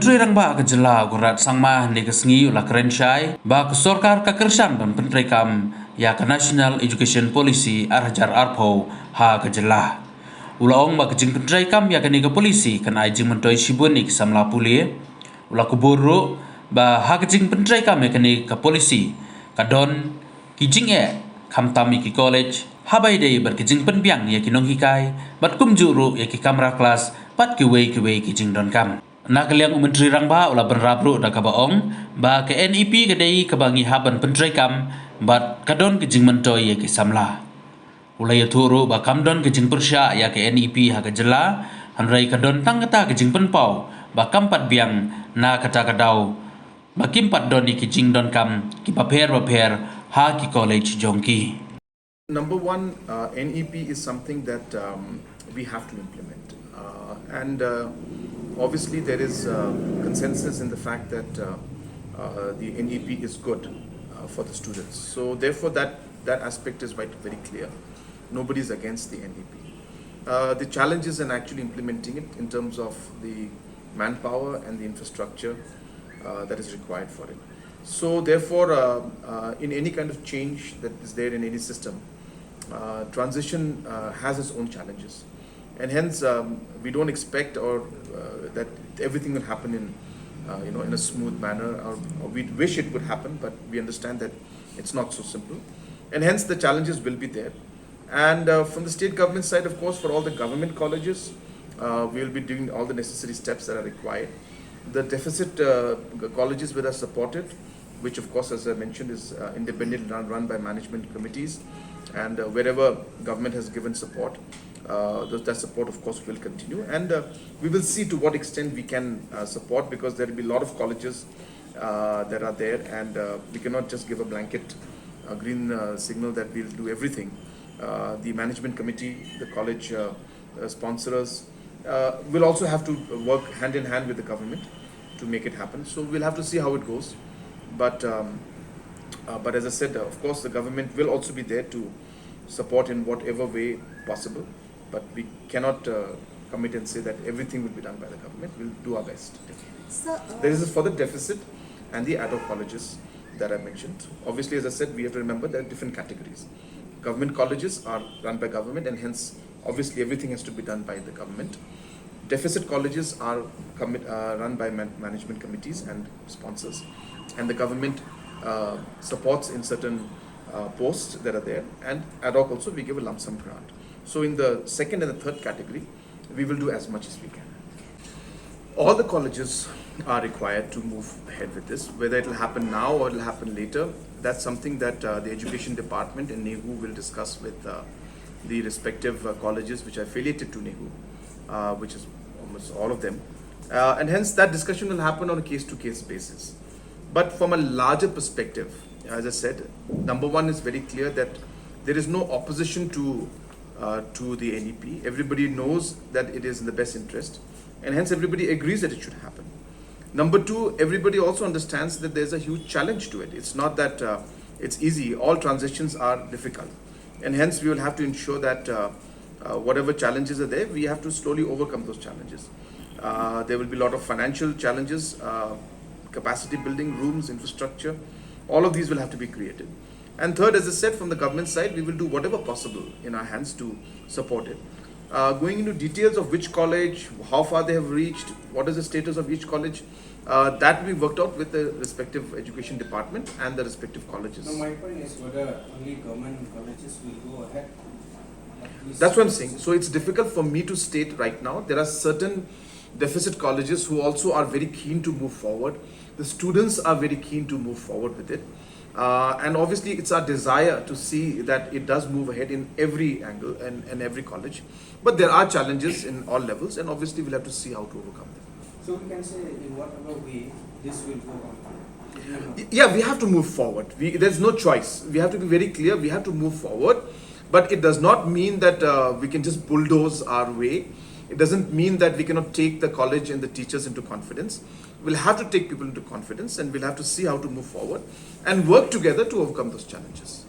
Menteri Rangba ke jela Conrad sangma ni kesengi ulah keren syai ba ke sorkar ka kersan dan pyntreikam ya ke National Education Policy arhajar arpo ha ke jela. Ulah ong ba ke jing pyntreikam ya ke ni ke polisi kan ai jingmyntoi sibun ni ke samla pule. Ulah ku boru ba ha ke jing pyntreikam ya ke ni ke polisi kadon ki jing kamtami ki college habai dei ber ki jing penbiang ya ki nong hikai bat kum juru ya ki kamera kelas pat ki wei ki jing don kam. Nak liang Menteri Rangba ulah berabru dak kabaong ba ke NEP kedai kebangi haban pyntreikam bat kadon ke jingmyntoi ya ke samla. Ulah ya turu ba kamdon ke jing persya ya ke NEP ha ke jela hanrai kadon tang kata ke jing penpau ba kampat biang na kata kadau ba kimpat don ki jing don kam ki paper ha ki college jongki. Number one, NEP is something that we have to implement. And obviously there is consensus in the fact that the NEP is good for the students. So therefore that aspect is very clear. Nobody is against the NEP. The challenge is in actually implementing it in terms of the manpower and the infrastructure that is required for it. So therefore, in any kind of change that is there in any system, transition has its own challenges, and hence we don't expect that everything will happen in a smooth manner, or we wish it would happen, but we understand that it's not so simple, and hence the challenges will be there. And from the state government side, of course, for all the government colleges, we will be doing all the necessary steps that are required. The deficit colleges that are supported, which of course, as I mentioned, is independent, run by management committees, and wherever government has given support, that support of course will continue, and we will see to what extent we can support, because there will be a lot of colleges that are there, and we cannot just give a blanket green signal that we'll do everything. The management committee, the college sponsors will also have to work hand in hand with the government to make it happen. So we'll have to see how it goes. But as I said, of course, the government will also be there to support in whatever way possible. But we cannot commit and say that everything will be done by the government. We'll do our best. So, this is for the deficit and the ad hoc colleges that I mentioned. Obviously, as I said, we have to remember there are different categories. Government colleges are run by government, and hence, obviously, everything has to be done by the government. Deficit colleges are run by management committees and sponsors, and the government supports in certain posts that are there, and ad hoc also we give a lump sum grant. So in the second and the third category, we will do as much as we can. All the colleges are required to move ahead with this, whether it will happen now or it will happen later. That's something that the Education Department and NEHU will discuss with the respective colleges which are affiliated to NEHU, which is almost all of them. And hence that discussion will happen on a case-to-case basis. But from a larger perspective, as I said, number one is very clear that there is no opposition to the NEP. Everybody knows that it is in the best interest, and hence everybody agrees that it should happen. Number two, everybody also understands that there's a huge challenge to it. It's not that it's easy. All transitions are difficult, and hence we will have to ensure that whatever challenges are there, we have to slowly overcome those challenges. There will be a lot of financial challenges, capacity building, rooms, infrastructure. All of these will have to be created. And third, as I said, from the government side, we will do whatever possible in our hands to support it. Going into details of which college, how far they have reached, what is the status of each college, that will be worked out with the respective education department and the respective colleges. No, my point is whether only government colleges will go ahead. That's what I'm saying. So it's difficult for me to state right now. There are certain deficit colleges who also are very keen to move forward. The students are very keen to move forward with it. And obviously it's our desire to see that it does move ahead in every angle and every college. But there are challenges in all levels, and obviously we'll have to see how to overcome them. So we can say in whatever way this will go on. Yeah, we have to move forward. There's no choice. We have to be very clear. We have to move forward. But it does not mean that we can just bulldoze our way. It doesn't mean that we cannot take the college and the teachers into confidence. We'll have to take people into confidence, and we'll have to see how to move forward and work together to overcome those challenges.